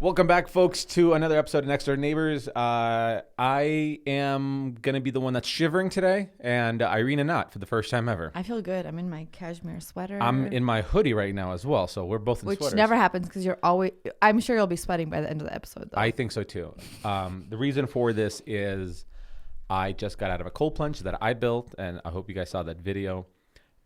Welcome back, folks, to another episode of Next Door Neighbors. I am going to be the one that's shivering today, and Irina not for the first time ever. I feel good. I'm in my cashmere sweater. I'm in my hoodie right now as well, so we're both in sweaters. Which never happens because you're always... I'm sure you'll be sweating by the end of the episode, though. I think so, too. The reason for this is I just got out of a cold plunge that I built, and I hope you guys saw that video.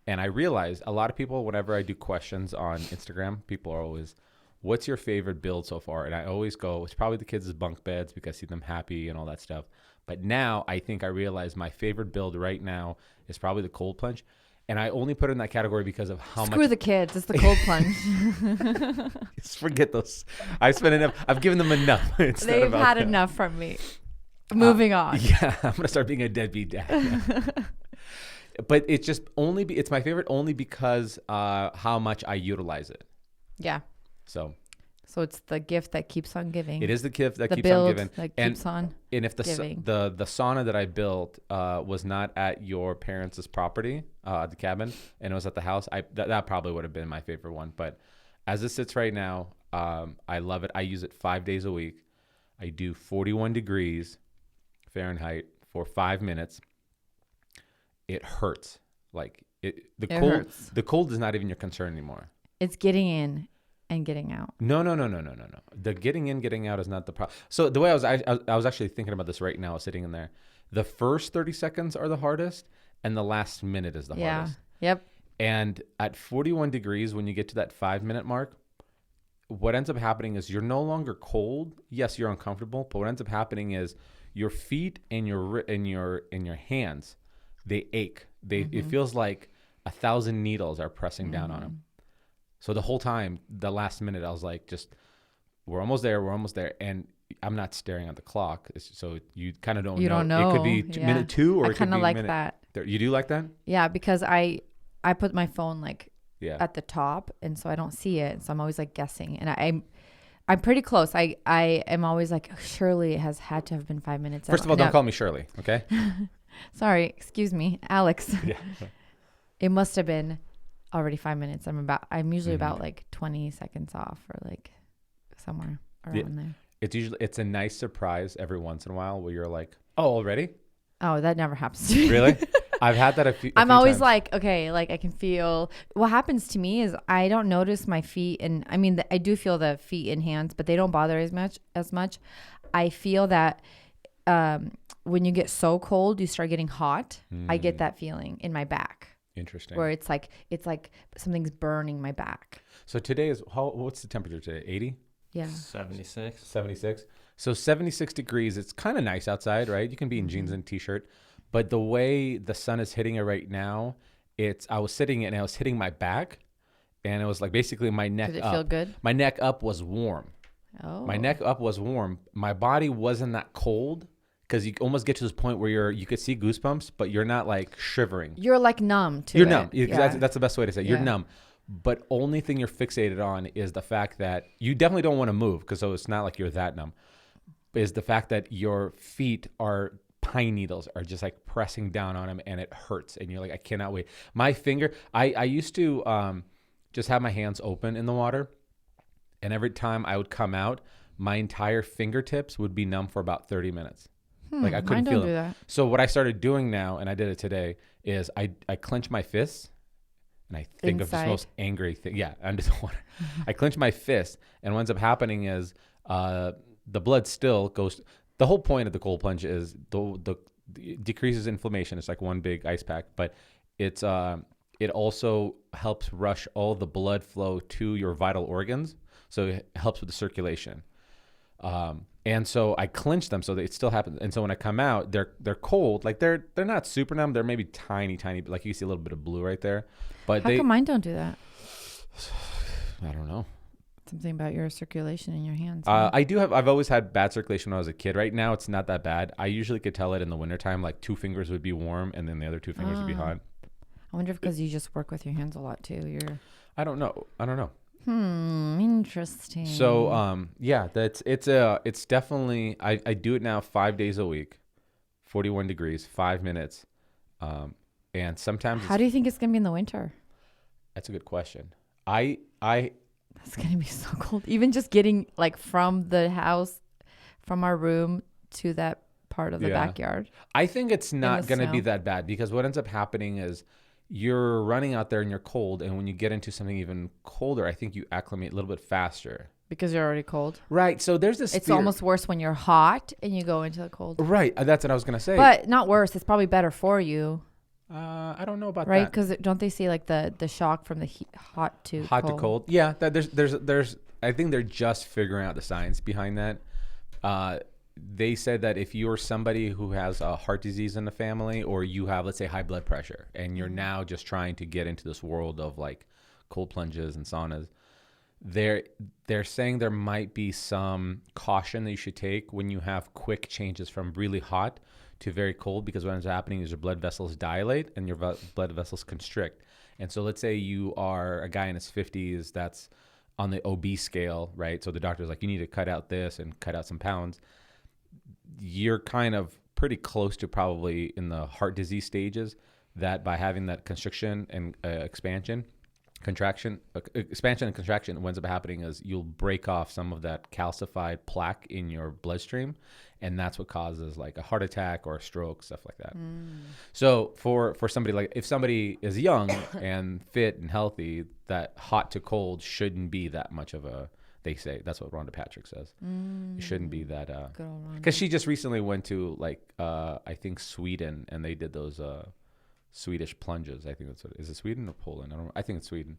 And I realized a lot of people, whenever I do questions on Instagram, people are always... what's your favorite build so far? And I always go, it's probably the kids' bunk beds because I see them happy and all that stuff. But now I think I realize my favorite build right now is probably the cold plunge. And I only put it in that category because of how much. Screw the kids. It's the cold plunge. Just forget those. I've spent enough. I've given them enough. They've had enough from me. Moving on. Yeah. I'm going to start being a deadbeat dad. But it's just only, it's my favorite only because how much I utilize it. Yeah. So it's the gift that keeps on giving. It is the gift that the keeps on giving. That keeps on and if the sauna that I built was not at your parents' property, the cabin, and it was at the house, that probably would have been my favorite one. But as it sits right now, I love it. I use it 5 days a week. I do 41 degrees Fahrenheit for 5 minutes. It hurts. Like the cold. Hurts. The cold is not even your concern anymore. It's getting in and getting out. No. The getting in, getting out is not the problem. So the way I was actually thinking about this right now, sitting in there. The first 30 seconds are the hardest, and the last minute is the hardest. Yep. And at 41 degrees, when you get to that 5 minute mark, what ends up happening is you're no longer cold. Yes, you're uncomfortable, but what ends up happening is your feet and your hands, they ache. It feels like 1,000 needles are pressing down on them. So the whole time, the last minute, I was like, we're almost there. And I'm not staring at the clock. So you kind of don't know. You don't know. It could be minute 2 or it could be kind of like minute. that. You do like that? Yeah, because I put my phone at the top, and so I don't see it. So I'm always like guessing. And I'm pretty close. I am always like, surely it has had to have been 5 minutes. First of all, don't call me Shirley, okay? Sorry, excuse me, Alex. Yeah. It must have been already 5 minutes. I'm usually about like 20 seconds off, or like somewhere around there. It's a nice surprise every once in a while where you're like, oh, already? Oh, that never happens to me. Really? I've had that a few I'm always times. like, okay, like I can feel. What happens to me is I don't notice my feet, and I mean I do feel the feet and hands, but they don't bother as much. I feel that when you get so cold, you start getting hot. I get that feeling in my back. Interesting. Where it's like something's burning my back. So today what's the temperature today? 80? Yeah. 76. So 76 degrees. It's kind of nice outside, right? You can be in jeans and t-shirt, but the way the sun is hitting it right now, I was sitting and I was hitting my back, and it was like basically my neck up. Did it feel good? My neck up was warm. Oh. My neck up was warm. My body wasn't that cold. Because you almost get to this point where you could see goosebumps, but you're not like shivering. You're like numb to it. You're numb. Yeah. That's the best way to say it. You're numb. But only thing you're fixated on is the fact that you definitely don't want to move, because so it's not like you're that numb. Is the fact that your feet are pine needles are just like pressing down on them, and it hurts. And you're like, I cannot wait. My finger, I used to just have my hands open in the water. And every time I would come out, my entire fingertips would be numb for about 30 minutes. Like I couldn't feel them. So what I started doing now, and I did it today, is I clench my fists, and I think of the most angry thing. Yeah, under the water. I clench my fist, and what ends up happening is the blood still goes. The whole point of the cold plunge is the decreases inflammation. It's like one big ice pack, but it also helps rush all the blood flow to your vital organs. So it helps with the circulation. And so I clench them so that it still happens. And so when I come out, they're cold. Like they're not super numb. They're maybe tiny, like you see a little bit of blue right there. But how come mine don't do that? I don't know. Something about your circulation in your hands. I've always had bad circulation when I was a kid. Right now, it's not that bad. I usually could tell it in the wintertime, like 2 fingers would be warm and then the other 2 fingers would be hot. I wonder if because you just work with your hands a lot too. I don't know. Interesting. So, it's definitely, I do it now 5 days a week, 41 degrees, 5 minutes. And sometimes how do you think it's going to be in the winter? That's a good question. It's going to be so cold. Even just getting like from the house, from our room to that part of the backyard. I think it's not going to be snow. that bad because what ends up happening is you're running out there and you're cold. And when you get into something even colder, I think you acclimate a little bit faster. Because you're already cold. Right. So there's this. It's almost worse when you're hot and you go into the cold. Right. That's what I was going to say. But not worse. It's probably better for you. I don't know about right? that. Because don't they say like the shock from the hot to cold? Yeah. There's. I think they're just figuring out the science behind that. They said that if you're somebody who has a heart disease in the family, or you have, let's say, high blood pressure, and you're now just trying to get into this world of like cold plunges and saunas, they're saying there might be some caution that you should take when you have quick changes from really hot to very cold, because what ends up happening is your blood vessels dilate and your blood vessels constrict. And so let's say you are a guy in his 50s that's on the obese scale, right? So the doctor's like, you need to cut out this and cut out some pounds. You're kind of pretty close to probably in the heart disease stages, that by having that constriction and expansion and contraction, what ends up happening is you'll break off some of that calcified plaque in your bloodstream, and that's what causes like a heart attack or a stroke, stuff like that. So for somebody, like if somebody is young and fit and healthy, that hot to cold shouldn't be that much of a, they say, that's what Rhonda Patrick says. It shouldn't be that, because she just recently went to like, I think Sweden, and they did those Swedish plunges. I think that's what, is it Sweden or Poland? I think it's Sweden.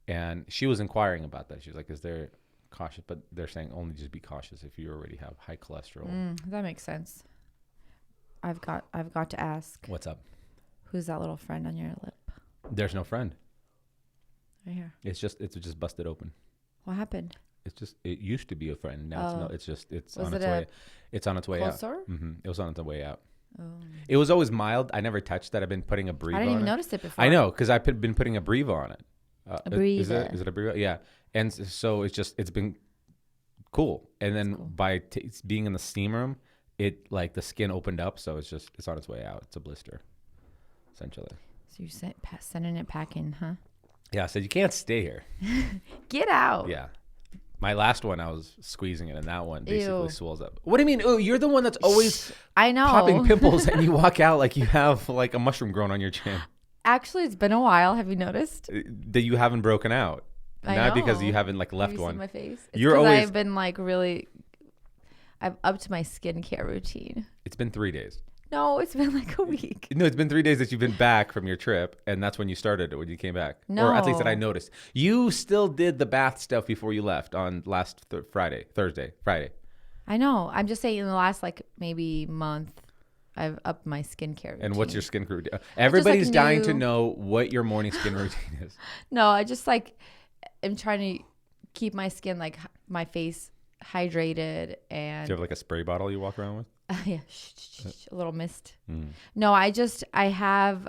And she was inquiring about that. She was like, is there cautious? But they're saying only just be cautious if you already have high cholesterol. That makes sense. I've got to ask. What's up? Who's that little friend on your lip? There's no friend. Right here. It's just busted open. What happened? It used to be a friend. Now it's on its way. It's on its way out. Sore? It was on its way out. Oh. It was always mild. I never touched that. I've been putting a Breva on it. I didn't even notice it before. I know, because I've been putting a Breva on it. A Breva. Is it a Breva? Yeah. And so it's been cool. And then by being in the steam room, it like the skin opened up, so it's on its way out. It's a blister, essentially. So you're sending it packing, huh? Yeah. So you can't stay here. Get out. Yeah. My last one, I was squeezing it, and that one basically Ew. swells up. What do you mean? Oh, you're the one that's always I know. popping pimples, and you walk out like you have like a mushroom growing on your chin. Actually, it's been a while. Have you noticed? That you haven't broken out. I Not know. because you haven't like left Have you one. seen my face? It's You're 'cause always. I've been like really. I've upped my skincare routine. It's been 3 days. No, it's been like a week. No, it's been 3 days that you've been back from your trip, and that's when you started it, when you came back. No. Or at least that I noticed. You still did the bath stuff before you left on last Friday. I know. I'm just saying in the last like maybe month, I've upped my skincare routine. And what's your skincare routine? Everybody's like dying to new- know what your morning skin routine is. No, I just like am trying to keep my skin like my face hydrated and Do you have like a spray bottle you walk around with? yeah, a little mist. No, I have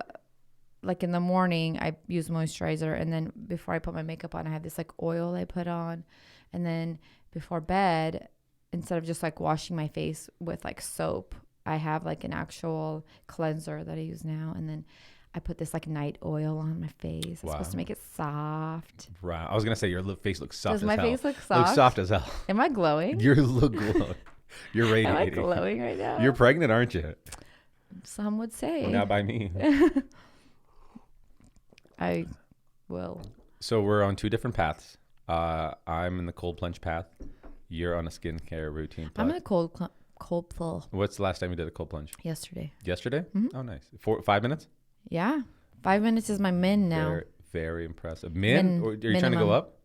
like in the morning I use moisturizer, and then before I put my makeup on I have this like oil I put on, and then before bed instead of just like washing my face with like soap, I have like an actual cleanser that I use now, and then I put this like night oil on my face. It's supposed to make it soft. Right. I was gonna say your face looks soft Does as my hell. face look soft? Looks soft as hell. Am I glowing? You look glowing. You're Am I radiating. glowing right now? You're pregnant, aren't you? Some would say. Well, not by me. I will. So we're on two different paths. I'm in the cold plunge path. You're on a skincare routine path. I'm in a cold plunge What's the last time you did a cold plunge? yesterday. Yesterday? Mm-hmm. Oh, nice. 5 minutes? Yeah. 5 minutes is my min now. Very, very impressive. Min? Or are you trying to go minimum. up?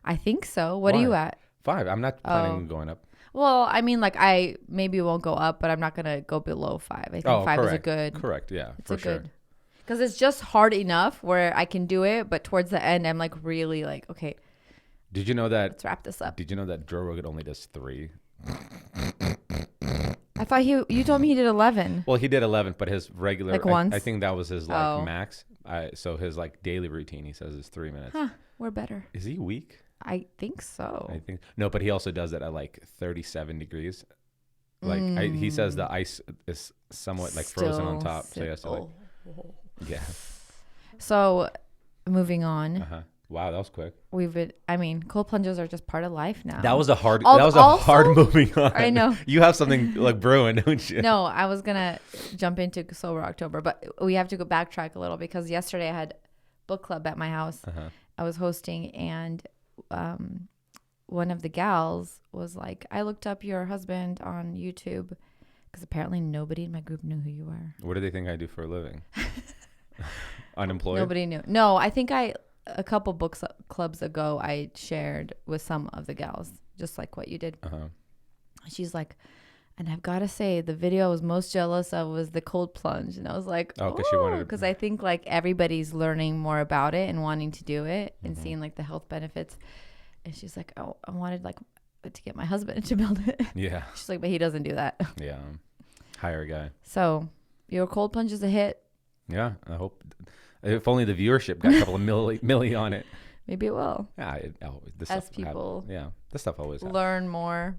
I think so. What are you Why? at? 5. I'm not planning on going up. Well, I mean, like I maybe won't go up, but I'm not going to go below 5. I think 5 is a good. Correct, yeah, It's for a sure. good. Because it's just hard enough where I can do it, but towards the end, I'm like really like, okay, Did you know that? let's wrap this up. Did you know that Joe Rogan only does 3? I thought you told me he did 11. Well, he did 11, but his regular, Like once? I think that was his like Oh. max. So his like daily routine, he says, is 3 minutes. Huh, we're better. Is he weak? I think so. I think no, but he also does it at like 37 degrees. Like he says, the ice is somewhat like frozen on top. So he has to like, yeah. So, moving on. Wow, that was quick. Cold plunges are just part of life now. That was a hard. Al- that was a also- hard moving on. I know. You have something like brewing, don't you? No, I was gonna jump into Sober October, but we have to go backtrack a little because yesterday I had book club at my house. Uh-huh. I was hosting, and one of the gals was like, "I looked up your husband on YouTube because apparently nobody in my group knew who you were." What do they think I do for a living? Unemployed? Nobody knew. No, I think a couple book clubs ago I shared with some of the gals, just like what you did. Uh-huh. She's like, and I've got to say, the video I was most jealous of was the cold plunge. And I was like, Oh, 'cause she wanted to- because I think like everybody's learning more about it and wanting to do it and seeing like the health benefits. And she's like, oh, I wanted like to get my husband to build it. Yeah. She's like, but he doesn't do that. Yeah. Hire a guy. So your cold plunge is a hit. Yeah. I hope. If only the viewership got a couple of milli on it. Maybe it will. Yeah. This As stuff people happens. Yeah. This stuff always happens. learn more.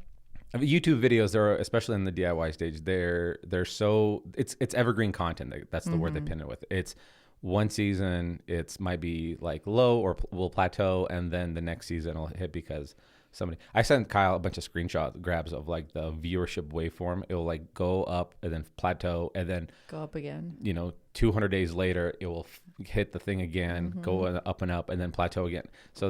I mean, YouTube videos, they're especially in the DIY stage. They're so it's evergreen content. That's the word they pin it with. It's one season. It's might be like low or will plateau, and then the next season it'll hit because somebody. I sent Kyle a bunch of screenshot grabs of like the viewership waveform. It'll like go up and then plateau, and then Go up again. 200 days later it will hit the thing again, go up and then plateau again. So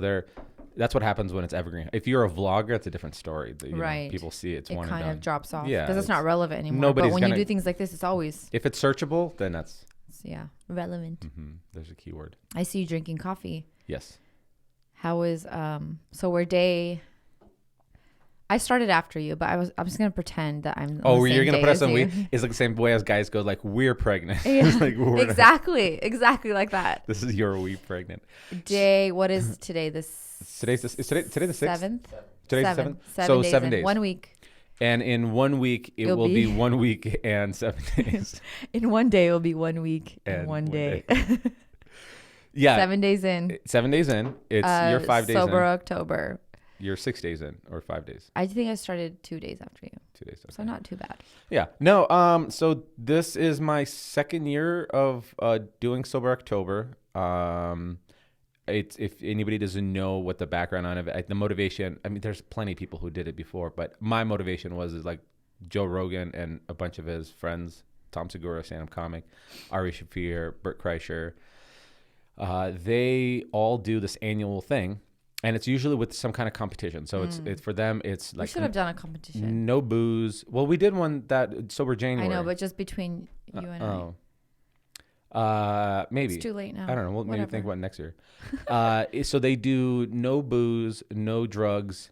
that's what happens when it's evergreen. If you're a vlogger, it's a different story. Right. People see it's It one and kind done. of drops off. Yeah, Because it's not relevant anymore. nobody's But when you gonna- do things like this, it's always, If it's searchable, then that's relevant. there's a keyword. I see you drinking coffee. Yes. How is, so we're day, I started after you, but I'm just going to pretend that I'm on the You're same gonna day put us as on you. It's like the same way as guys go like we're pregnant. Yeah, It's like, we're exactly like that. This is your we pregnant. Day, what is today? Today the 6th? 7th? Today's the 7th? 7 So days 7 in. days. 1 week. And in 1 week it It'll will be be 1 week and 7 days. In one day, it'll be 1 week and one day. Yeah. 7 days in. 7 days in. It's you're 5 days Sober in. October. You're 6 days in or 5 days. I think I started 2 days after you. 2 days. Okay. So not too bad. Yeah. No. So this is my second year of doing Sober October. It's if anybody doesn't know what the background on it, the motivation. I mean, there's plenty of people who did it before, but my motivation was like Joe Rogan and a bunch of his friends, Tom Segura, stand-up comic, Ari Shaffir, Bert Kreischer. They all do this annual thing. And it's usually with some kind of competition. So it's for them, it's like We should have done a competition. no booze. Well, we did one that Sober January. I know, but just between you and Maybe. It's too late now. I don't know. We'll maybe Whatever. think about it next year. So they do no booze, no drugs.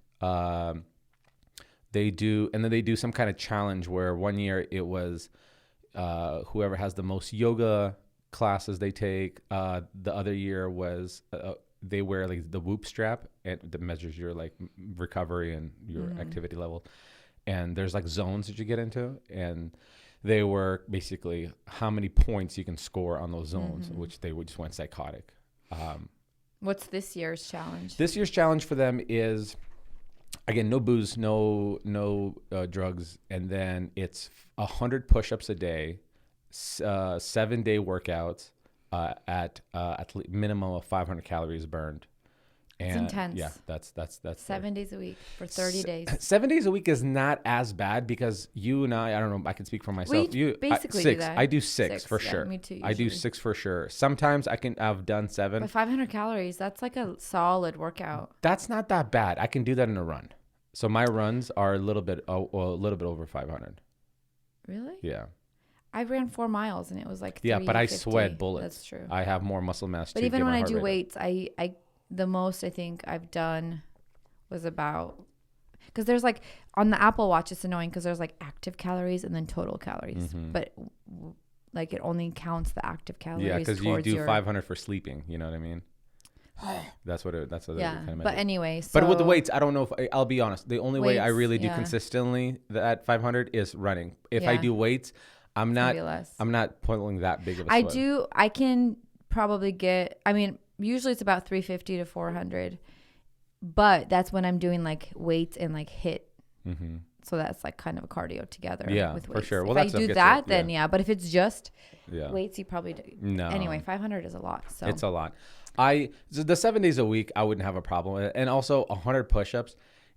They do some kind of challenge where one year it was whoever has the most yoga classes they take. The other year was they wear like the Whoop strap and that measures your like recovery and your activity level. And there's like zones that you get into, and they were basically how many points you can score on those zones, which they just went psychotic. What's this year's challenge? This year's challenge for them is, again, no booze, no drugs, and then it's 100 push-ups a day, 7-day workouts at minimum of 500 calories burned. It's intense. Yeah, that's 7 days a week for 30 days. 7 days a week is not as bad because you and I don't know, I can speak for myself. Basically do 6. that. I do 6 for yeah, sure. me too, I do usually. 6 for sure. Sometimes I've done 7. But 500 calories, that's like a solid workout. That's not that bad. I can do that in a run. So my runs are a little bit over 500. Really? Yeah. I ran 4 miles and it was like Yeah, but I 350. sweat bullets. That's true. I have more muscle mass But to even get when my I heart do rate up. weights, I the most I think I've done was about, because there's like on the Apple Watch, it's annoying because there's like active calories and then total calories, but like it only counts the active calories. Yeah, because you do your 500 for sleeping. You know what I mean? That's what yeah. kind of But anyway, so But with the weights, I don't know if I'll be honest. The only way I Weights, really do yeah. consistently that 500 is running. If I Yeah. do weights, I'm gonna be not less. I'm not pulling that big of a I sweat. I can probably get, I mean, usually it's about 350 to 400, but that's when I'm doing like weights and like hit. Mm-hmm. So that's like kind of a cardio together. Yeah, with for weights. sure. Well, if I that stuff do gets that, it, then yeah. But if it's just Yeah. weights, you probably do. No. Anyway, 500 is a lot. So It's a lot. So the 7 days a week, I wouldn't have a problem with it. And also 100 push-ups,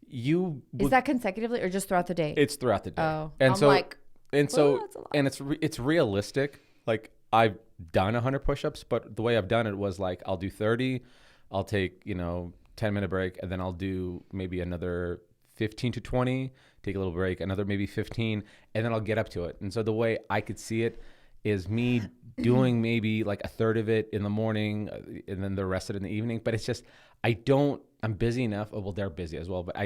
Is that consecutively or just throughout the day? it's throughout the day. Oh, And I'm so, like, and so, that's a lot. and it's realistic. Like I've done 100 push-ups, but the way I've done it was like, I'll do 30, I'll take, 10-minute break, and then I'll do maybe another 15 to 20, take a little break, another maybe 15, and then I'll get up to it. And so the way I could see it is me doing maybe like a third of it in the morning and then the rest of it in the evening. But it's just, I'm busy enough. Oh, well, they're busy as well. But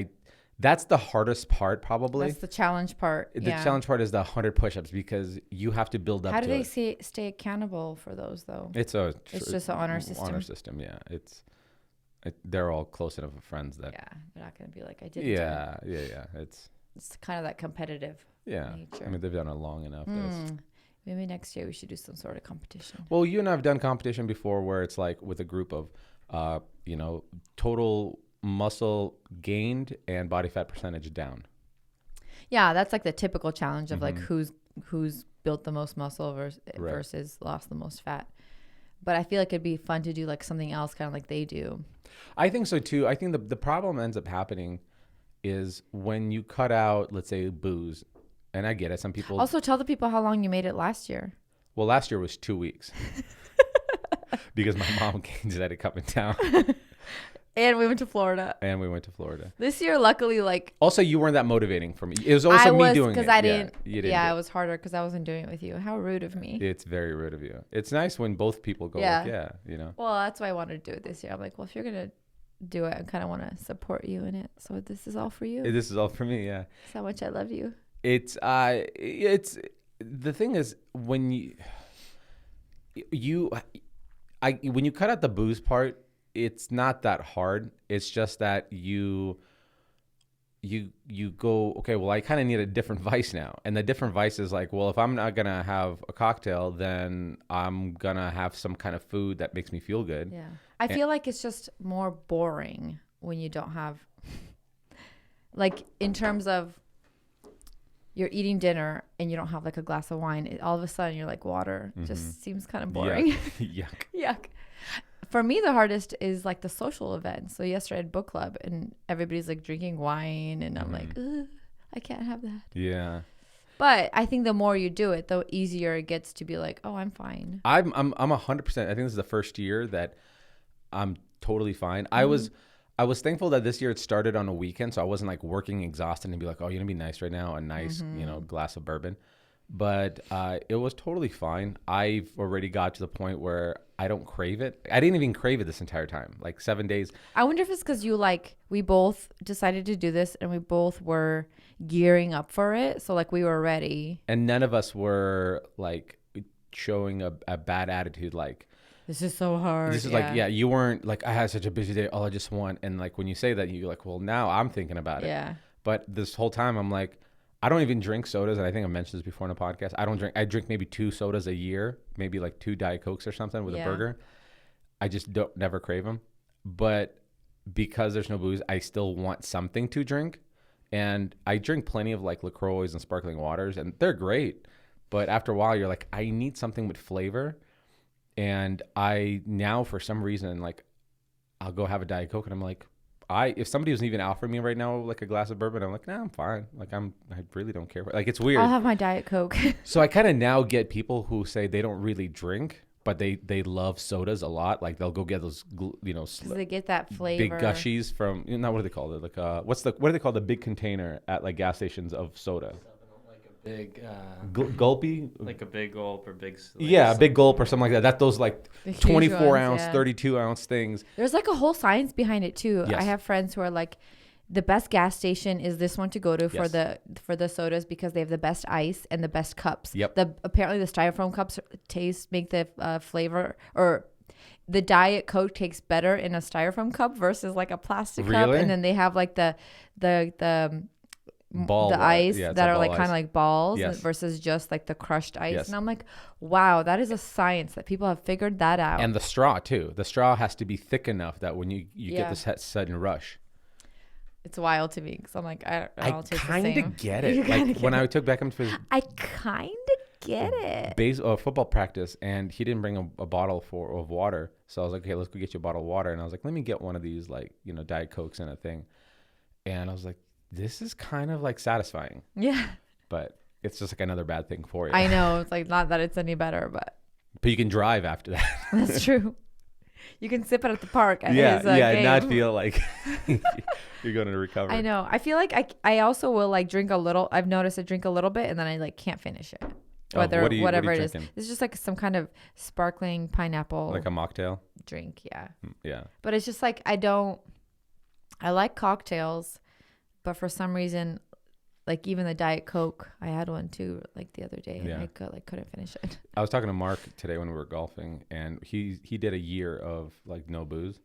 that's the hardest part probably. That's the challenge part. The challenge part is the 100 push-ups because you have to build up to it. How do they stay accountable for those though? It's just an honor system. Honor system, yeah. They're all close enough friends that. Yeah, they're not going to be like, I didn't. Yeah. It's kind of that competitive nature. I mean, they've done it long enough. Maybe next year we should do some sort of competition. Well, you and I have done competition before where it's like with a group of, total muscle gained and body fat percentage down. Yeah, that's like the typical challenge of like who's built the most muscle versus lost the most fat. But I feel like it'd be fun to do like something else, kind of like they do. I think so too. I think the problem ends up happening is when you cut out, let's say, booze. And I get it. Some people also tell the people how long you made it last year. Well, last year was 2 weeks because my mom decided to come in town. And we went to Florida. This year, luckily, like also you weren't that motivating for me. It was also me doing it because I didn't. Yeah, it was harder because I wasn't doing it with you. How rude of me. It's very rude of you. It's nice when both people go. Yeah. Well, that's why I wanted to do it this year. I'm like, well, if you're gonna do it, I kind of want to support you in it. So this is all for you. This is all for me. Yeah. That's how much I love you. It's the thing is when when you cut out the booze part, it's not that hard. It's just that you go, okay, well, I kind of need a different vice now. And the different vice is like, well, if I'm not going to have a cocktail, then I'm going to have some kind of food that makes me feel good. Yeah. I feel like it's just more boring when you don't have, like, in terms of you're eating dinner and you don't have like a glass of wine. All of a sudden you're like water. Just seems kind of boring. Yuck. Yuck. For me, the hardest is like the social events. So yesterday I had book club and everybody's like drinking wine and I'm like, ugh, I can't have that. Yeah. But I think the more you do it, the easier it gets to be like, oh, I'm fine. I'm 100%. I think this is the first year that I'm totally fine. I was thankful that this year it started on a weekend, so I wasn't like working exhausted and be like, oh, you're gonna be nice right now, a nice glass of bourbon. But it was totally fine. I've already got to the point where I don't crave it. I didn't even crave it this entire time, like 7 days. I wonder if it's because we both decided to do this and we both were gearing up for it. So like we were ready. And none of us were like showing a bad attitude like, this is so hard. This is like, you weren't like, I had such a busy day. All I just want. And like, when you say that, you're like, well, now I'm thinking about it. Yeah. But this whole time I'm like, I don't even drink sodas. And I think I mentioned this before in a podcast. I drink maybe 2 sodas a year, maybe like 2 Diet Cokes or something with a burger. I just never crave them. But because there's no booze, I still want something to drink. And I drink plenty of like LaCroix and sparkling waters and they're great. But after a while, you're like, I need something with flavor. And I now, for some reason, like, I'll go have a Diet Coke, and I'm like, if somebody was even offering me right now like a glass of bourbon, I'm like, nah, I'm fine. Like, I really don't care. Like, it's weird. I'll have my Diet Coke. So I kind of now get people who say they don't really drink, but they love sodas a lot. Like, they'll go get those, because they get that flavor. Big gushies from, what do they call it? Like, what do they call the big container at like gas stations of soda? Big gulpy, like a big gulp or big a big gulp or something like that. Those like the 24 ones, ounce 32 ounce things. There's like a whole science behind it too. Yes. I have friends who are like, the best gas station is this one to go to for the sodas because they have the best ice and the best cups. Apparently the styrofoam cups make the flavor, or the Diet Coke tastes better in a styrofoam cup versus like a plastic cup. And then they have like the ice that are like kind of like balls versus just like the crushed ice. And I'm like, wow, that is a science that people have figured that out. And the straw too. The straw has to be thick enough that when you get this sudden rush. It's wild to me because I'm like, I kind of get it. Like when I took Beckham to his... I kind of Get it. Football practice, and he didn't bring a bottle of water. So I was like, okay, let's go get you a bottle of water. And I was like, let me get one of these like, Diet Cokes and a thing. And I was like, this is kind of like satisfying. Yeah. But it's just like another bad thing for you. I know. It's like not that it's any better, but you can drive after that. that's true. You can sip it at the park. At his, and not game. feel like you're going to recover. I know. I feel like I also will like drink a little. I've noticed I drink a little bit and then I like can't finish it. Whatever it is. It's just like some kind of sparkling pineapple. Like a mocktail? Drink, yeah. Yeah. But it's just like I like cocktails, but for some reason, like even the Diet Coke, I had one too like the other day and I couldn't finish it. I was talking to Mark today when we were golfing, and he did a year of like no booze.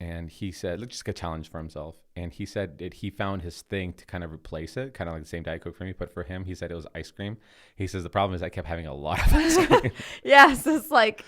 And he said, let's just get a challenge for himself. And he said that he found his thing to kind of replace it, kind of like the same Diet Coke for me. But for him, he said it was ice cream. He says the problem is I kept having a lot of ice cream. Yes, it's like...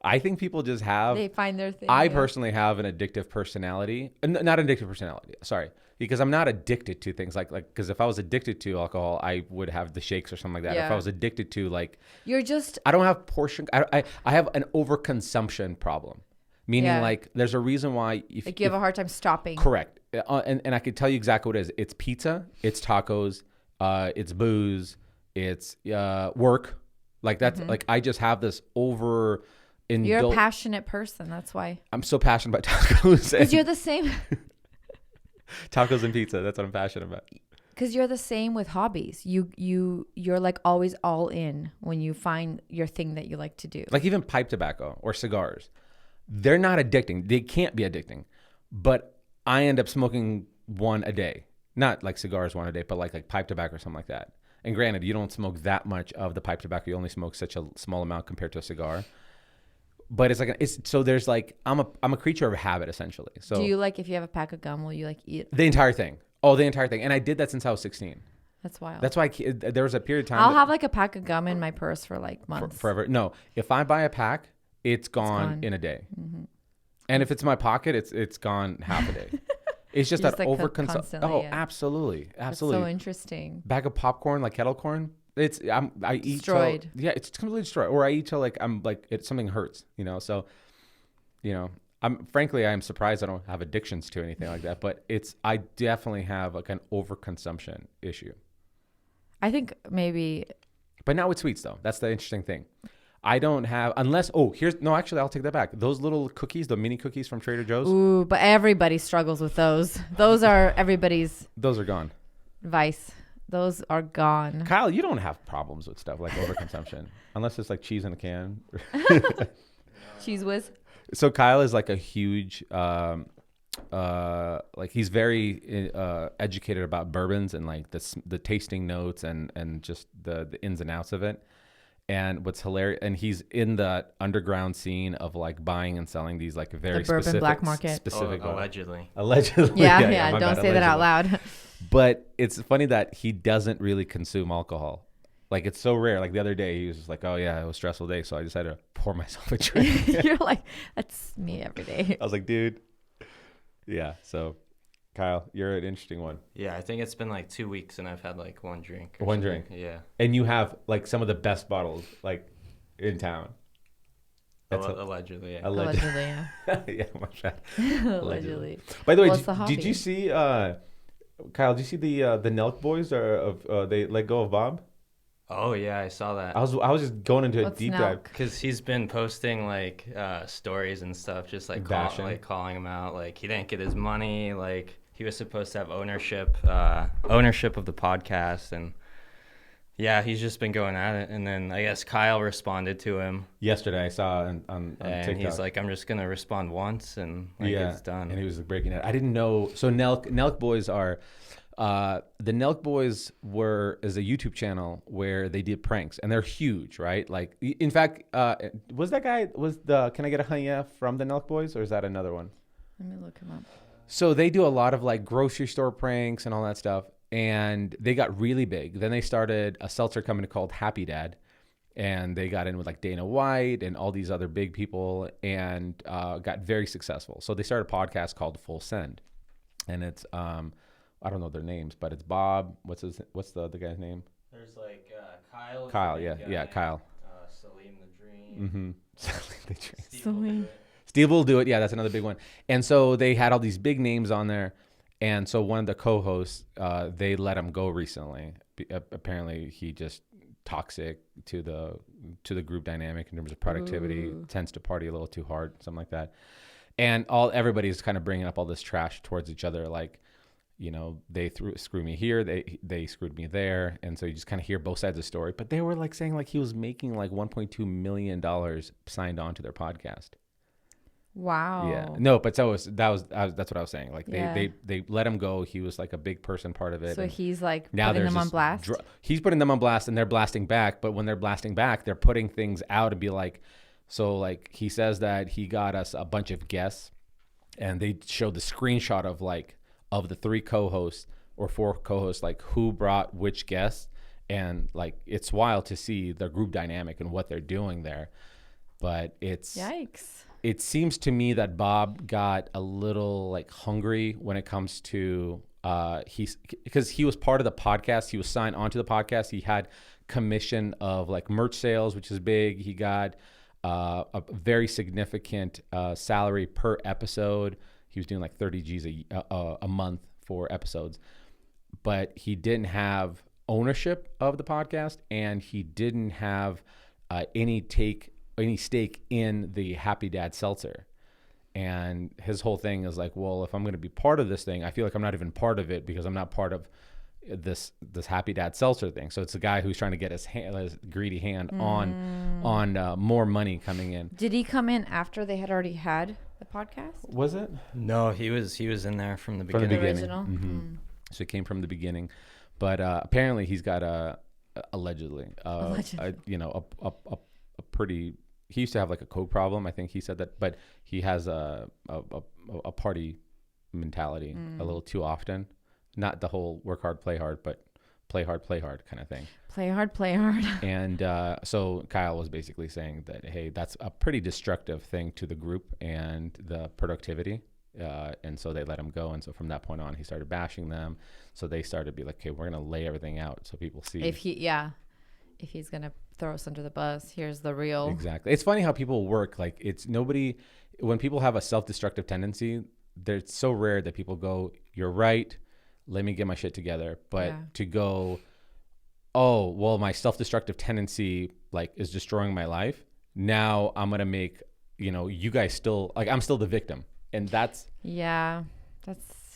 I think people just have... They find their thing. I personally have an addictive personality. Not addictive personality, sorry. Because I'm not addicted to things like because if I was addicted to alcohol, I would have the shakes or something like that. Yeah. If I was addicted to like... You're just... I don't have portion... I have an overconsumption problem. Meaning like there's a reason why... you have a hard time stopping. Correct. And I could tell you exactly what it is. It's pizza. It's tacos. It's booze. It's work. Like that's like I just have this over... You're a passionate person. That's why. I'm so passionate about tacos. Because you're the same... Tacos and pizza. That's what I'm passionate about. Because you're the same with hobbies. You're like always all in when you find your thing that you like to do. Like even pipe tobacco or cigars. They're not addicting. They can't be addicting. But I end up smoking one a day. Not like cigars one a day, but like pipe tobacco or something like that. And granted, you don't smoke that much of the pipe tobacco. You only smoke such a small amount compared to a cigar. But it's like so there's like I'm a creature of habit essentially. So do you like if you have a pack of gum, will you like eat the entire thing? Oh, the entire thing. And I did that since I was 16. That's wild. That's why there was a period of time. I'll have like a pack of gum in my purse for like months. Forever. No, if I buy a pack, it's gone in a day. Mm-hmm. And if it's in my pocket, it's gone half a day. It's just that like overconsumption. Oh, yeah. Absolutely. That's so interesting. Bag of popcorn, like kettle corn. I eat destroyed. It's completely destroyed. Or I eat till like something hurts. So, I'm surprised I don't have addictions to anything like that. But I definitely have like an overconsumption issue. I think maybe. But not with sweets though. That's the interesting thing. I don't have actually I'll take that back. Those little cookies, the mini cookies from Trader Joe's. Ooh, but everybody struggles with those. Those are everybody's. Those are gone. Vice. Those are gone. Kyle, you don't have problems with stuff like overconsumption unless it's like cheese in a can. Cheese whiz. So Kyle is like a huge like he's very educated about bourbons and like the tasting notes and just the ins and outs of it. And what's hilarious, and he's in the underground scene of like buying and selling these like very the bourbon specific black market. Allegedly. Yeah. Don't say that out loud. But it's funny that he doesn't really consume alcohol. Like it's so rare. Like the other day, he was just like, "Oh yeah, it was a stressful day, so I decided to pour myself a drink." You're like, "That's me every day." I was like, "Dude, yeah." So, Kyle, you're an interesting one. Yeah, I think it's been like 2 weeks and I've had like one drink. One drink. Yeah. And you have like some of the best bottles like in town. Allegedly, yeah. Allegedly, yeah. Yeah, my bad. Allegedly. By the way, Well, it's the hobby. did you see, Kyle? Did you see the Nelk boys they let go of Bob? Oh yeah, I saw that. I was just going into What's a deep Nelk? dive Because he's been posting like stories and stuff, just like calling him out. Like he didn't get his money. Like he was supposed to have ownership of the podcast, and yeah, he's just been going at it. And then I guess Kyle responded to him yesterday. I saw on and TikTok. he's like, "I'm just gonna respond once, and like it's done." And he was breaking it. I didn't know. So Nelk boys are. The Nelk Boys is a YouTube channel where they did pranks, and they're huge, right? Like, in fact, Can I Get a Hanya from the Nelk Boys, or is that another one? Let me look him up. So they do a lot of like grocery store pranks and all that stuff, and they got really big. Then they started a seltzer company called Happy Dad, and they got in with like Dana White and all these other big people, and got very successful. So they started a podcast called Full Send, and it's I don't know their names, but it's Bob. What's the other guy's name? There's like Kyle, yeah, Kyle. Salim the Dream. Steve will do it. Yeah, that's another big one. And so they had all these big names on there. And so one of the co-hosts, they let him go recently. Apparently, he just toxic to the group dynamic in terms of productivity. Tends to party a little too hard, something like that. And everybody's kind of bringing up all this trash towards each other, like, you know, they screwed me here, they screwed me there, and so you just kind of hear both sides of the story. But they were like saying like he was making like $1.2 million signed on to their podcast. Wow. Yeah. No, but that's what I was saying. Like they let him go. He was like a big person part of it. So he's like now putting them on blast. He's putting them on blast, and they're blasting back. But when they're blasting back, they're putting things out and be like, so like he says that he got us a bunch of guests, and they showed the screenshot of the 3 co-hosts or 4 co-hosts, like who brought which guests, and like it's wild to see the group dynamic and what they're doing there. But it's yikes. It seems to me that Bob got a little like hungry when it comes to because he was part of the podcast. He was signed onto the podcast. He had commission of like merch sales, which is big. He got a very significant salary per episode. He was doing like 30 G's a month for episodes, but he didn't have ownership of the podcast, and he didn't have any stake in the Happy Dad Seltzer. And his whole thing is like, well, if I'm going to be part of this thing, I feel like I'm not even part of it because I'm not part of this Happy Dad Seltzer thing. So it's a guy who's trying to get his greedy hand on more money coming in. Did he come in after they had already had the podcast? Was it? No, he was in there from the beginning. The original. Mm-hmm. So it came from the beginning, but apparently he's got allegedly. A pretty. He used to have like a coke problem. I think he said that, but he has a party mentality a little too often. Not the whole work hard, play hard, but play hard kind of thing. Play hard, play hard. And so Kyle was basically saying that, hey, that's a pretty destructive thing to the group and the productivity. And so they let him go. And so from that point on, he started bashing them. So they started to be like, okay, we're going to lay everything out so people see. If he's going to throw us under the bus, here's the real. Exactly. It's funny how people work. Like when people have a self-destructive tendency, it's so rare that people go, you're right, let me get my shit together. But to go, oh, well, my self-destructive tendency like is destroying my life. Now I'm going to make, you guys still, like I'm still the victim. And that's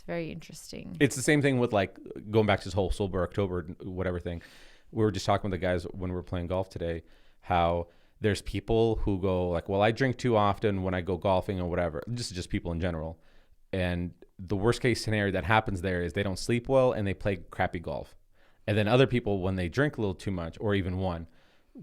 very interesting. It's the same thing with like going back to this whole Sober October, whatever thing. We were just talking with the guys when we were playing golf today, how there's people who go like, well, I drink too often when I go golfing or whatever. Just people in general. And the worst case scenario that happens there is they don't sleep well and they play crappy golf. And then other people, when they drink a little too much or even what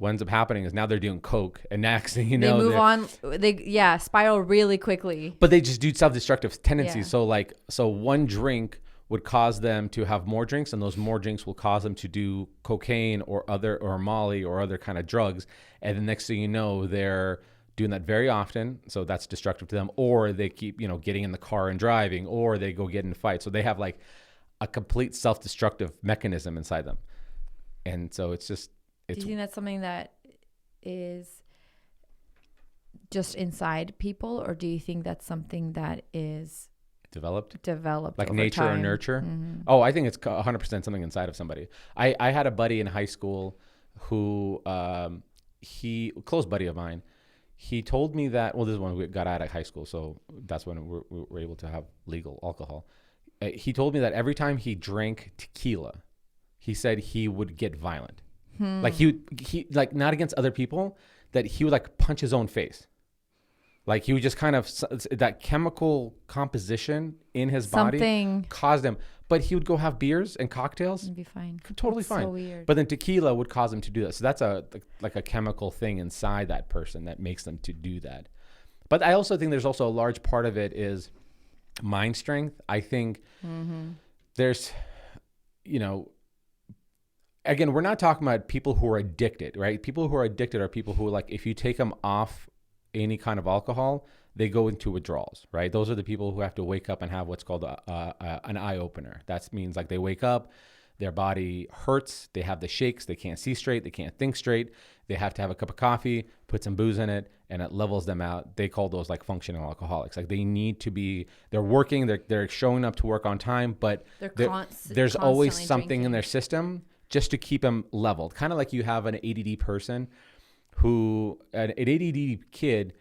ends up happening is now they're doing coke, and next thing you know, they move on. They spiral really quickly. But they just do self-destructive tendencies. Yeah. So one drink would cause them to have more drinks, and those more drinks will cause them to do cocaine or Molly or other kind of drugs. And the next thing you know, they're doing that very often. So that's destructive to them. Or they keep, getting in the car and driving, or they go get in fights. So they have like a complete self-destructive mechanism inside them. And so do you think that's something that is just inside people, or do you think that's something that is developed like nature time? Or nurture? Mm-hmm. Oh, I think it's 100% something inside of somebody. I had a buddy in high school who a close buddy of mine. He told me that, well, this is when we got out of high school, so that's when we were able to have legal alcohol. He told me that every time he drank tequila, he said he would get violent. Like he like not against other people, that he would like punch his own face. Like he would just kind of, that chemical composition in his body caused him. But he would go have beers and cocktails. It'd be fine. Totally fine. So weird. But then tequila would cause him to do that. So that's a chemical thing inside that person that makes them to do that. But I also think there's also a large part of it is mind strength. I think there's, again, we're not talking about people who are addicted, right? People who are addicted are people who, like, if you take them off any kind of alcohol, they go into withdrawals, right? Those are the people who have to wake up and have what's called an eye opener. That means like they wake up, Their body hurts. They have the shakes. They can't see straight. They can't think straight. They have to have a cup of coffee, put some booze in it, and it levels them out. They call those like functional alcoholics. Like they need to be, they're working, they're showing up to work on time, but there's always something drinking in their system just to keep them leveled. Kind of like you have an ADD person who, an ADD kid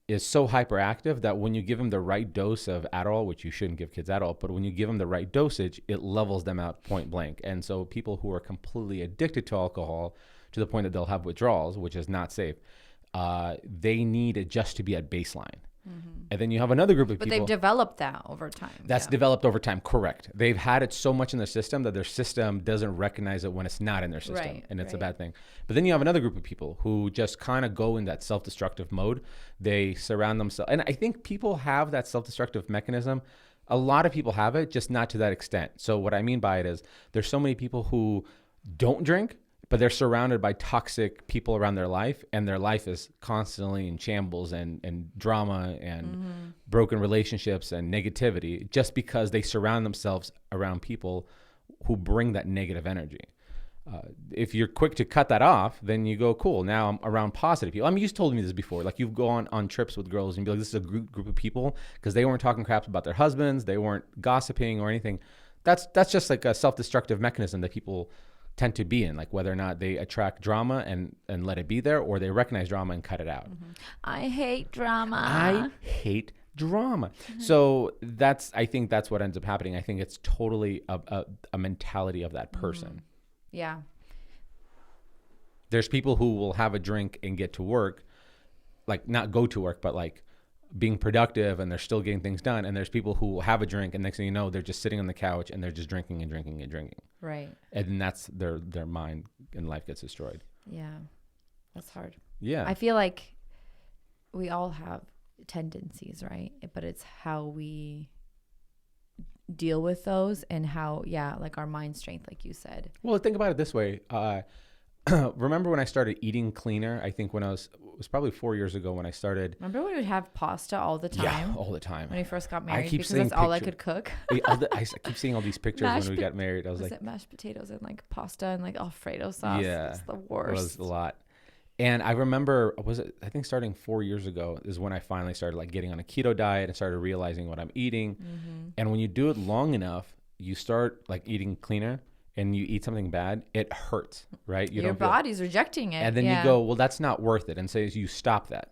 is so hyperactive that when you give them the right dose of Adderall, which you shouldn't give kids Adderall, but when you give them the right dosage, it levels them out point blank. And so people who are completely addicted to alcohol to the point that they'll have withdrawals, which is not safe, they need it just to be at baseline. Mm-hmm. And then you have another group of people. But they've developed that over time. That's developed over time, correct. They've had it so much in their system that their system doesn't recognize it when it's not in their system, and it's a bad thing. But then you have another group of people who just kind of go in that self-destructive mode. They surround themselves. And I think people have that self-destructive mechanism. A lot of people have it, just not to that extent. So what I mean by it is there's so many people who don't drink, but they're surrounded by toxic people around their life, and their life is constantly in shambles and drama and broken relationships and negativity, just because they surround themselves around people who bring that negative energy. If you're quick to cut that off, then you go, cool, now I'm around positive people. I mean, you've told me this before. Like, you go on trips with girls and be like, this is a group of people, because they weren't talking crap about their husbands, they weren't gossiping or anything. That's just like a self-destructive mechanism that people tend to be in, like whether or not they attract drama and let it be there, or they recognize drama and cut it out. Mm-hmm. I hate drama. Mm-hmm. So I think that's what ends up happening. I think it's totally a mentality of that person. Mm-hmm. Yeah. There's people who will have a drink and get to work, like not go to work, but like being productive, and they're still getting things done. And there's people who have a drink, and next thing you know, they're just sitting on the couch and they're just drinking and drinking and drinking. Right. And then that's their mind and life gets destroyed. Yeah. That's hard. Yeah. I feel like we all have tendencies, right? But it's how we deal with those and how, like our mind strength, like you said. Well, think about it this way. Remember when I started eating cleaner? I think when it was probably 4 years ago when I started. Remember when we would have pasta all the time? Yeah, all the time. When we first got married, because that's all I could cook. I keep seeing all these pictures when we got married. I was like, mashed potatoes and like pasta and like Alfredo sauce? Yeah, it's the worst. It was a lot. And I remember, I think starting 4 years ago is when I finally started like getting on a keto diet and started realizing what I'm eating. Mm-hmm. And when you do it long enough, you start like eating cleaner, and you eat something bad, it hurts, right? Your body's rejecting it. And then you go, well, that's not worth it. And so you stop that,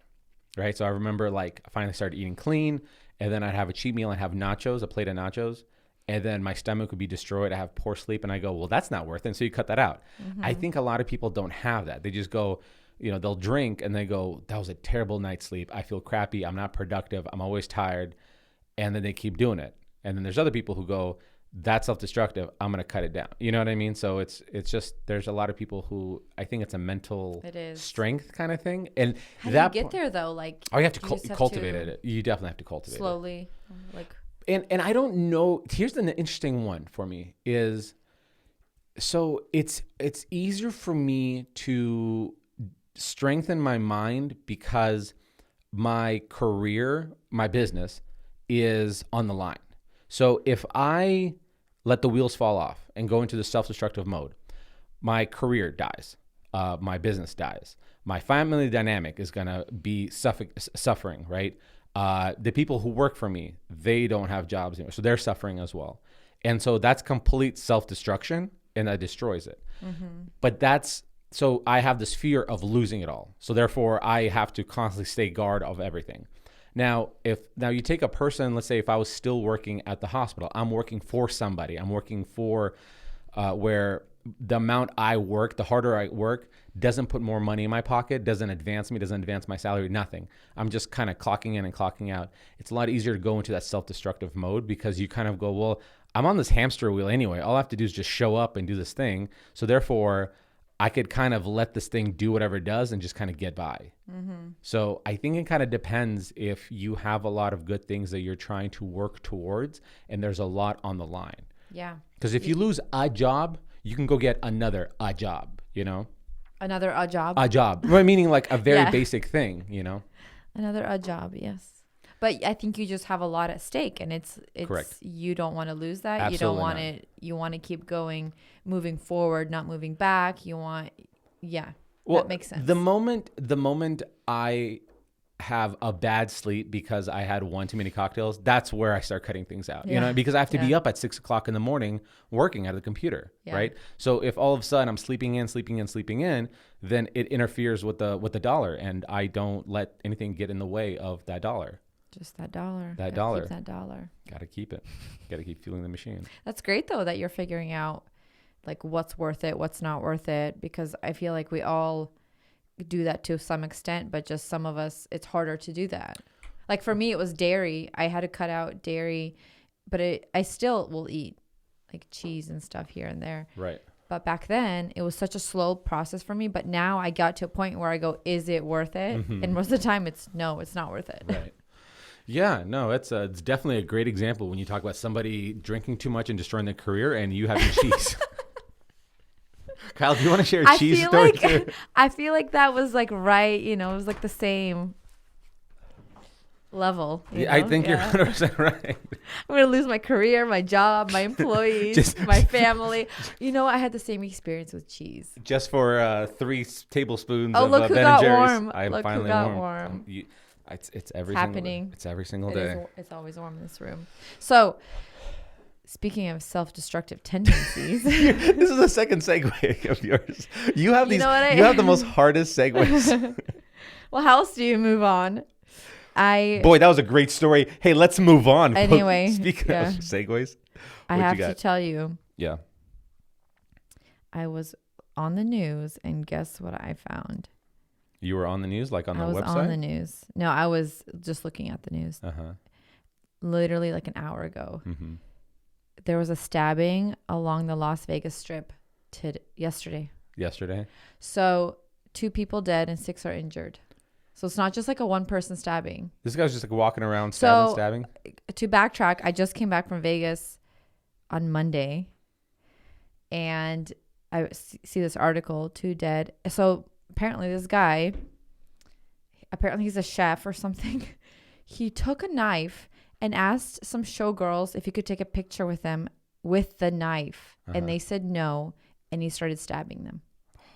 right? So I remember like I finally started eating clean, and then I'd have a cheat meal and have nachos, a plate of nachos, and then my stomach would be destroyed. I have poor sleep, and I go, well, that's not worth it. And so you cut that out. Mm-hmm. I think a lot of people don't have that. They just go, they'll drink and they go, that was a terrible night's sleep. I feel crappy. I'm not productive. I'm always tired. And then they keep doing it. And then there's other people who go, that's self-destructive. I'm going to cut it down. You know what I mean? So it's just, there's a lot of people who, I think it's a mental strength kind of thing. And how do you get there though? Like, you have to cultivate it. You definitely have to cultivate slowly, it. Like, and I don't know. Here's the interesting one for me is, so it's easier for me to strengthen my mind because my career, my business is on the line. So if I let the wheels fall off and go into the self-destructive mode, my career dies, my business dies, my family dynamic is going to be suffering, right? The people who work for me, they don't have jobs anymore, so they're suffering as well. And so that's complete self-destruction, and that destroys it. Mm-hmm. But so I have this fear of losing it all. So therefore, I have to constantly stay guard of everything. Now you take a person, let's say if I was still working at the hospital, I'm working for somebody. I'm working for where the amount I work, the harder I work, doesn't put more money in my pocket, doesn't advance me, doesn't advance my salary, nothing. I'm just kind of clocking in and clocking out. It's a lot easier to go into that self-destructive mode because you kind of go, well, I'm on this hamster wheel anyway. All I have to do is just show up and do this thing. So therefore, I could kind of let this thing do whatever it does and just kind of get by. Mm-hmm. So I think it kind of depends if you have a lot of good things that you're trying to work towards and there's a lot on the line. Yeah. Because if you lose a job, you can go get another job, Another job? A job. Meaning like a very basic thing, Another job, yes. But I think you just have a lot at stake, and it's Correct. You don't want to lose that. Absolutely you don't want not. it. You want to keep going, moving forward, not moving back. You want, Well, that makes sense. The moment I have a bad sleep because I had one too many cocktails, that's where I start cutting things out. You know, because I have to be up at 6 o'clock in the morning working at the computer, right? So if all of a sudden I'm sleeping in, then it interferes with the dollar, and I don't let anything get in the way of that dollar. Just that dollar. That Gotta dollar. Keep that dollar. Got to keep it. Got to keep fueling the machine. That's great though that you're figuring out like what's worth it, what's not worth it, because I feel like we all do that to some extent, but just some of us, it's harder to do that. Like for me, it was dairy. I had to cut out dairy, but I still will eat like cheese and stuff here and there. Right. But back then it was such a slow process for me. But now I got to a point where I go, is it worth it? Mm-hmm. And most of the time it's no, it's not worth it. Right. Yeah, no, it's definitely a great example when you talk about somebody drinking too much and destroying their career, and you having cheese. Kyle, do you want to share a cheese story too? I feel like that was like right, it was like the same level. I think you're 100% right. I'm going to lose my career, my job, my employees, my family. I had the same experience with cheese. Just for 3 tablespoons of look who Ben got and Jerry's. Warm. I'm look finally who got warm. warm. It's every happening. It's every single day. It's always warm in this room. So, speaking of self-destructive tendencies, this is the second segue of yours. You have these. You have the most hardest segues. Well, how else do you move on? Boy, that was a great story. Hey, let's move on. Anyway, speaking of segues, I have to tell you. Yeah. I was on the news, and guess what I found? You were on the news, like on the website? I was on the news. No, I was just looking at the news. Literally like an hour ago. Mm-hmm. There was a stabbing along the Las Vegas Strip yesterday. So 2 people dead and 6 are injured. So it's not just like a one-person stabbing. This guy's just like walking around stabbing? To backtrack, I just came back from Vegas on Monday. And I see this article, 2 dead. So apparently this guy, he's a chef or something. He took a knife and asked some showgirls if he could take a picture with them with the knife. And they said no. And he started stabbing them.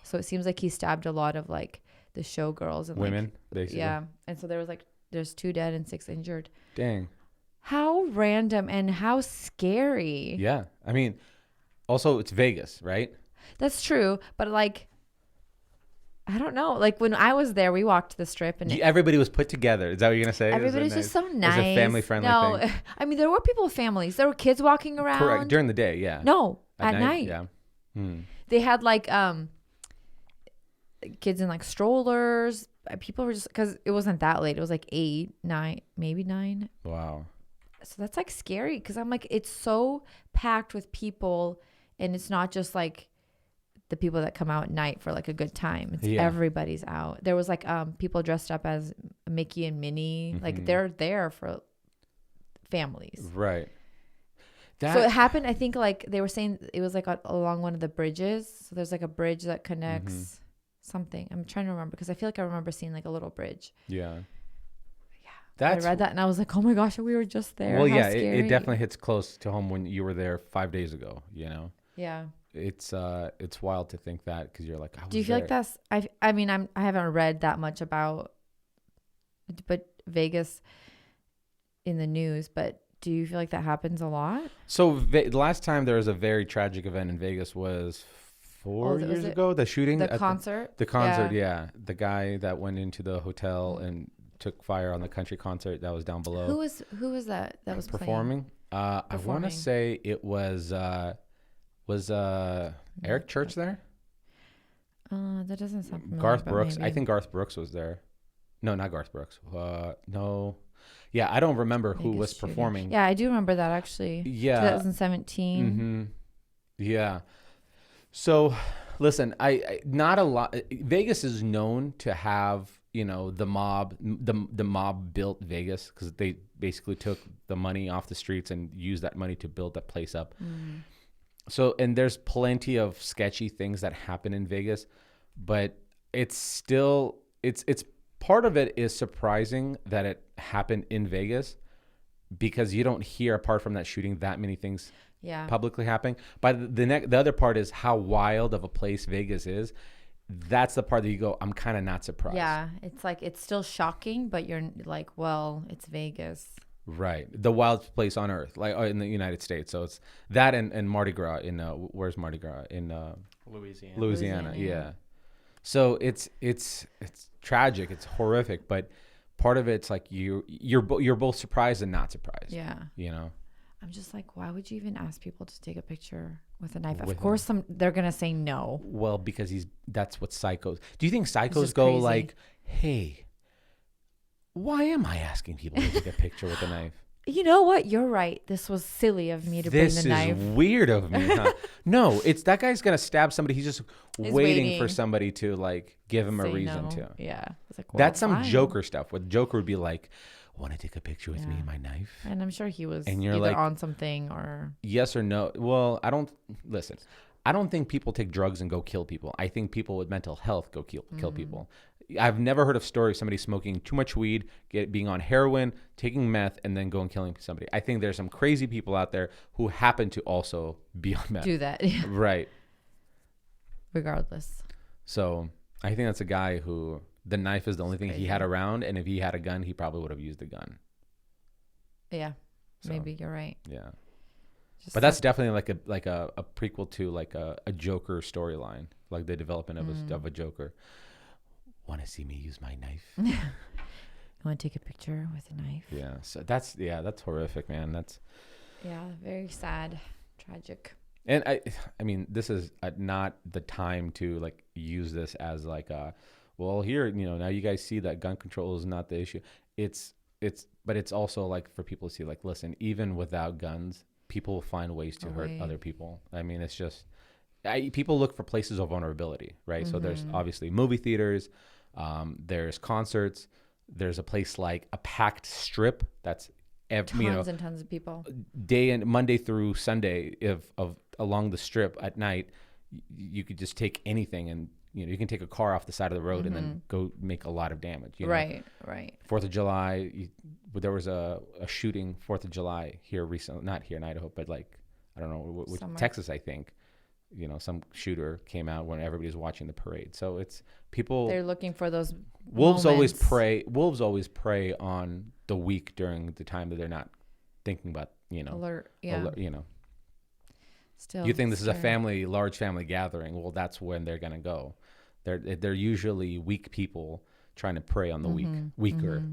So it seems like he stabbed a lot of like the showgirls and women, basically. Yeah. And so there's 2 dead and 6 injured. Dang. How random and how scary. Yeah. I mean, also it's Vegas, right? That's true. But like, I don't know. Like when I was there, we walked the Strip and everybody was put together. Is that what you're going to say? Everybody's just so nice. It's a family-friendly thing. I mean, there were people with families. There were kids walking around. Correct. During the day, yeah. No, at night. Yeah. They had like kids in like strollers. People were just, because it wasn't that late. It was like 8, 9, maybe 9. Wow. So that's like scary because I'm like, it's so packed with people, and it's not just like the people that come out at night for like a good time. It's everybody's out. There was like people dressed up as Mickey and Minnie. Mm-hmm. Like they're there for families. Right. So it happened, I think like they were saying it was like along one of the bridges. So there's like a bridge that connects something. I'm trying to remember because I feel like I remember seeing like a little bridge. Yeah. I read that and I was like, oh my gosh, we were just there. Well, yeah, it definitely hits close to home when you were there 5 days ago, Yeah. It's wild to think that because you're like, do you feel like that's, I mean, I haven't read that much about, but Vegas in the news, but do you feel like that happens a lot? So the last time there was a very tragic event in Vegas was 4 years ago, the shooting. The concert? The concert, yeah. The guy that went into the hotel and took fire on the country concert that was down below. Who was that was performing? I want to say it was Eric Church there? That doesn't sound familiar. Garth Brooks. Maybe. I think Garth Brooks was there. No, not Garth Brooks. No. Yeah, I don't remember who was performing. Yeah, I do remember that actually. Yeah. 2017. Mm-hmm. Yeah. So, listen, I not a lot. Vegas is known to have, the mob built Vegas because they basically took the money off the streets and used that money to build that place up. Mm. So, and there's plenty of sketchy things that happen in Vegas, but it's still, it's part of it is surprising that it happened in Vegas because you don't hear, apart from that shooting, that many things publicly happening. But the other part is how wild of a place Vegas is. That's the part that you go, I'm kind of not surprised. Yeah, it's like it's still shocking, but you're like, well, it's Vegas. Right. The wildest place on earth, like in the United States. So it's that and Mardi Gras in where's Mardi Gras? In Louisiana. Yeah. So it's tragic. It's horrific, but part of it's like you're both surprised and not surprised. Yeah. You know. I'm just like, why would you even ask people to take a picture with a knife? Of course, they're gonna say no. Well, because that's what psychos. Do you think psychos go crazy. Like, hey, why am I asking people to take a picture with a knife? You know what? You're right. This was silly of me to bring the knife. This is weird of me, huh? No, it's that guy's going to stab somebody. He's just waiting for somebody to like give him a reason to. Yeah. Like, well, that's some Joker stuff. What Joker would be like, want to take a picture with me and my knife? And I'm sure he was either like, on something or. Yes or no. Well, I don't think people take drugs and go kill people. I think people with mental health go kill people. I've never heard of story of somebody smoking too much weed, being on heroin, taking meth, and then going killing somebody. I think there's some crazy people out there who happen to also be on meth. Do that. Right. Regardless. So I think that's a guy who the knife is the only thing he had around, and if he had a gun, he probably would have used the gun. Yeah. So, maybe you're right. Yeah. But that's definitely like a prequel to like a Joker storyline, like the development of a Joker. Want to see me use my knife? You want to take a picture with a knife? Yeah. So that's horrific, man. That's very sad, tragic. And I mean, this is not the time to like use this as like well, here, you know, now you guys see that gun control is not the issue. But it's also like for people to see, like, listen, even without guns, people will find ways to hurt other people. I mean, it's just people look for places of vulnerability, right? So there's obviously movie theaters, there's concerts, there's a place like a packed strip that's tons and tons of people Monday through Sunday of along the strip at night. You could just take anything and you can take a car off the side of the road and then go make a lot of damage. Right. 4th of July, there was a shooting 4th of July here recently, not here in Idaho, but like I don't know, Texas, I think. Some shooter came out when everybody's watching the parade. So it's people. They're looking for those wolves moments. Wolves always prey on the weak during the time that they're not thinking about, alert. Yeah. Still, you think this is a large family gathering. Well, that's when they're going to go. They're usually weak people trying to prey on the weaker.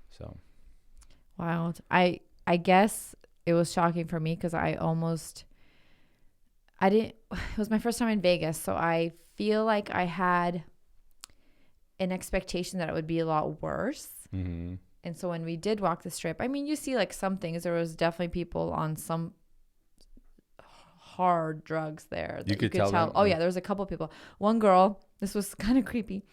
So. Wow. I guess it was shocking for me because it was my first time in Vegas, so I feel like I had an expectation that it would be a lot worse. Mm-hmm. And so when we did walk the strip, I mean, you see like some things, there was definitely people on some hard drugs there. You could tell. Oh yeah, there was a couple of people. One girl, this was kind of creepy.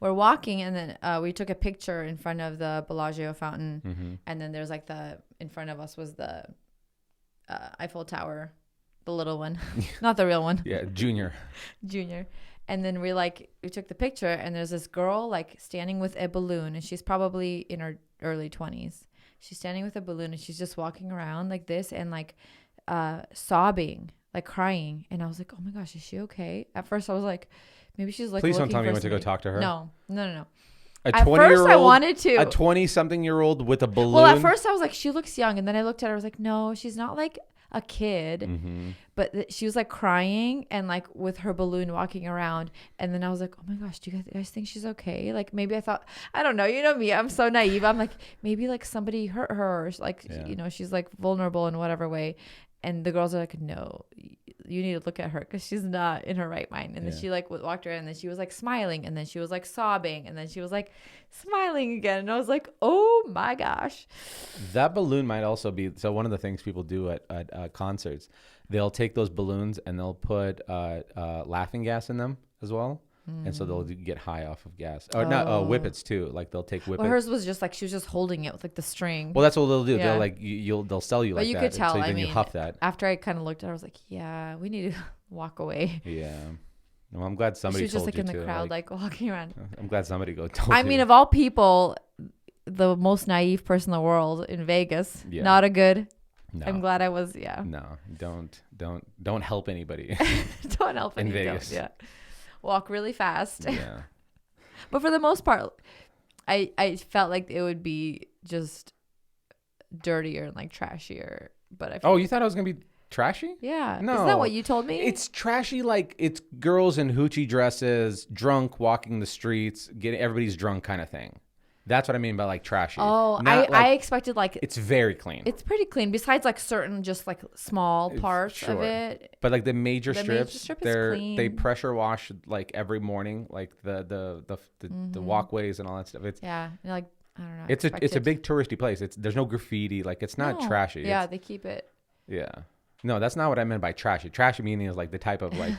We're walking and then we took a picture in front of the Bellagio fountain. And then there's like in front of us was the Eiffel Tower. The little one, not the real one. Yeah, Junior. And then we took the picture and there's this girl like standing with a balloon and she's probably in her early 20s. She's standing with a balloon and she's just walking around like this and like sobbing, like crying. And I was like, oh my gosh, is she okay? At first I was like, maybe she's like, please don't tell me you went to go talk to her. No. At first I wanted to. A 20-something-year-old with a balloon. Well, at first I was like, she looks young. And then I looked at her, I was like, no, she's not like a kid, but she was like crying and like with her balloon walking around. And then I was like, oh my gosh, do you guys think she's okay? Like maybe I thought, I don't know, you know me, I'm so naive. I'm like, maybe like somebody hurt her, or like she's like vulnerable in whatever way. And the girls are like, no, you need to look at her because she's not in her right mind. And then she like walked around and then she was like smiling and then she was like sobbing and then she was like smiling again. And I was like, oh my gosh. That balloon might also be, so one of the things people do at concerts, they'll take those balloons and they'll put laughing gas in them as well. And so they'll get high off of gas. Or not whippets too. Like they'll take whippets. Well, hers was just like she was just holding it with like the string. Well, that's what they'll do. Yeah. They'll like they'll sell you like that. But you could tell. So then you huff that. After I kind of looked at it, I was like, yeah, we need to walk away. Yeah. Well, I'm glad somebody She was just told like you in the to, crowd, like walking around. I'm glad somebody told you. I mean, of all people, the most naive person in the world in Vegas. Yeah. Not a good. No. I'm glad I was. Yeah. No, don't help anybody Don't help in any. Vegas. Yeah. Walk really fast. Yeah. But for the most part, I felt like it would be just dirtier and like trashier. But I feel You thought I was gonna be trashy? yeah. No. Isn't that what you told me? It's trashy, like it's girls in hoochie dresses, drunk, walking the streets, getting everybody's drunk kind of thing. That's what I mean by like trashy. Oh, I expected like it's very clean. it's pretty clean. Besides like certain just like small parts of it. But like the major strips, strip is they clean. pressure wash like every morning, like the walkways and all that stuff. It's Yeah. Like I don't know. it's a big touristy place. There's no graffiti. Like it's not trashy. Yeah, they keep it. Yeah. No, that's not what I meant by trashy. Trashy meaning is like the type of like,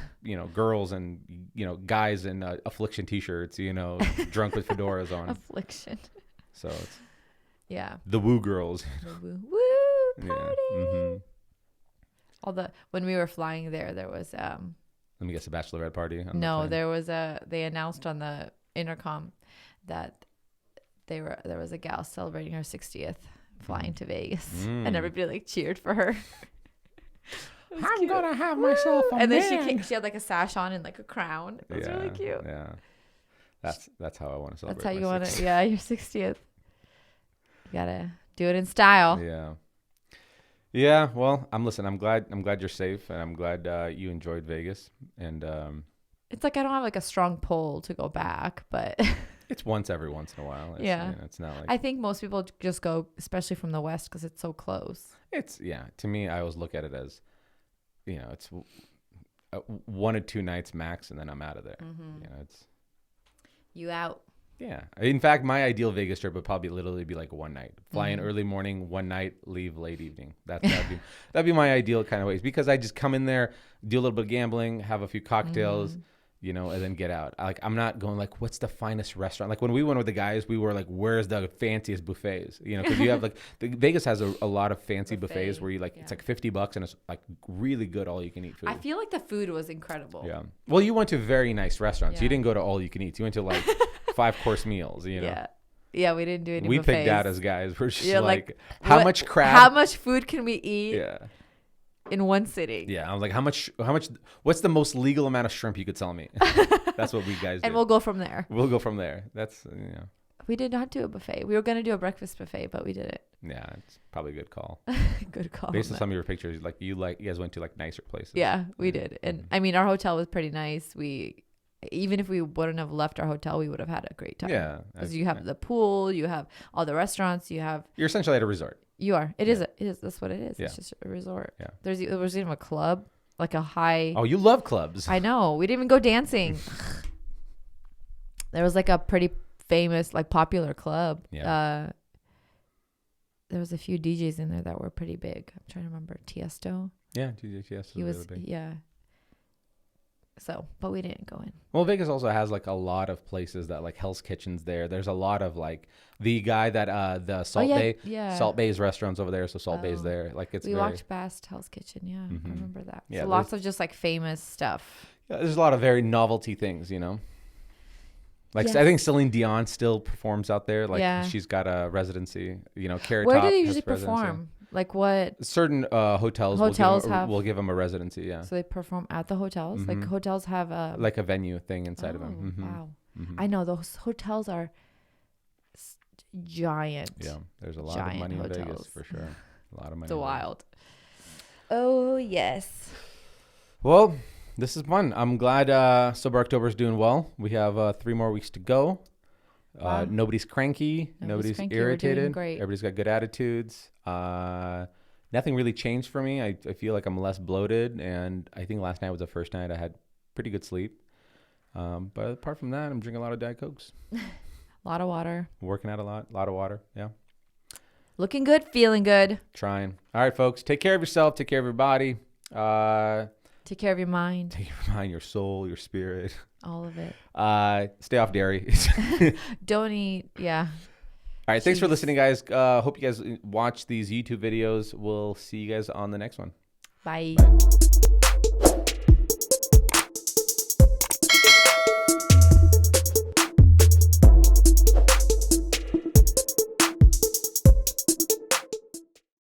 girls and, guys in Affliction t-shirts, drunk with fedoras on. Affliction. So it's Yeah. the woo girls. The woo party. Yeah. Mm-hmm. When we were flying there was Let me guess, a bachelorette party? there was they announced on the intercom that there was a gal celebrating her 60th flying to Vegas and everybody like cheered for her. I'm gonna have myself a and man. then she had like a sash on and like a crown. It was really cute. Yeah, that's how I want to celebrate. That's how you want to. Yeah, your 60th. You gotta do it in style. Yeah. Yeah. Well, I'm glad you're safe, and I'm glad you enjoyed Vegas. And it's like I don't have like a strong pull to go back, but it's every once in a while. Yeah. It's not like I think most people just go, especially from the West, because it's so close. To me, I always look at it as, it's 1 or 2 nights max, and then I'm out of there. It's you out. Yeah. In fact, my ideal Vegas trip would probably literally be like 1 night. Fly in early morning, 1 night, leave late evening. That'd be my ideal kind of ways, because I just come in there, do a little bit of gambling, have a few cocktails, and then get out. I'm not going like, what's the finest restaurant? Like when we went with the guys, we were like, where's the fanciest buffets? Because you have like Vegas has a lot of fancy buffets where you like it's like $50 and it's like really good all you can eat food. I feel like the food was incredible. Yeah. Well, you went to very nice restaurants. You didn't go to all you can eat. You went to like 5-course meals. Yeah. Yeah, we didn't do any We buffets. picked out as guys. We're just how much crab? How much food can we eat? Yeah. In one sitting. Yeah, I was like, how much? What's the most legal amount of shrimp you could sell me? That's what we guys did. And we'll go from there. That's We did not do a buffet. We were going to do a breakfast buffet, but we did it. Yeah, it's probably a good call. Good call. Based on some of your pictures, you guys went to like nicer places. Yeah, we did. And I mean, our hotel was pretty nice. Even if we wouldn't have left our hotel, we would have had a great time. Yeah. Because you have the pool, you have all the restaurants, you're essentially at a resort. You are. It is. That's what it is. Yeah. It's just a resort. Yeah. There was even a club, like a high. Oh, you love clubs. I know. We didn't even go dancing. There was like a pretty famous, like popular club. Yeah. There was a few DJs in there that were pretty big. I'm trying to remember. Tiesto. Yeah, Tiesto. He was. Really big. Yeah. So, but we didn't go in. Well, Vegas also has like a lot of places that like Hell's Kitchen's there. There's a lot of like the guy that the Salt Bay, Salt Bay's restaurants over there. So Salt Bay's there. Like we walked past Hell's Kitchen. Yeah, I remember that. Yeah, so lots of just like famous stuff. Yeah, there's a lot of very novelty things, Like I think Celine Dion still performs out there. Like she's got a residency. Carrot Where Top do they has usually residency. perform? Like what? Certain hotels will give them a residency. Yeah. So they perform at the hotels. Like hotels have a like a venue thing inside of them. Wow. I know those hotels are giant. Yeah, there's a lot of money in Vegas for sure. A lot of money. It's wild. Oh yes. Well, this is fun. I'm glad Sober October is doing well. We have 3 more weeks to go. Wow. Nobody's cranky. Nobody's irritated. Great. Everybody's got good attitudes. Nothing really changed for me. I feel like I'm less bloated, and I think last night was the first night I had pretty good sleep. But apart from that, I'm drinking a lot of Diet Cokes. A lot of water. Working out a lot of water. Yeah. Looking good, feeling good. Trying. All right, folks. Take care of yourself. Take care of your body. Take care of your mind. Take care of your mind, your soul, your spirit. All of it. Stay off dairy. Don't eat. Yeah. All right. Thanks for listening, guys. Hope you guys watch these YouTube videos. We'll see you guys on the next one. Bye.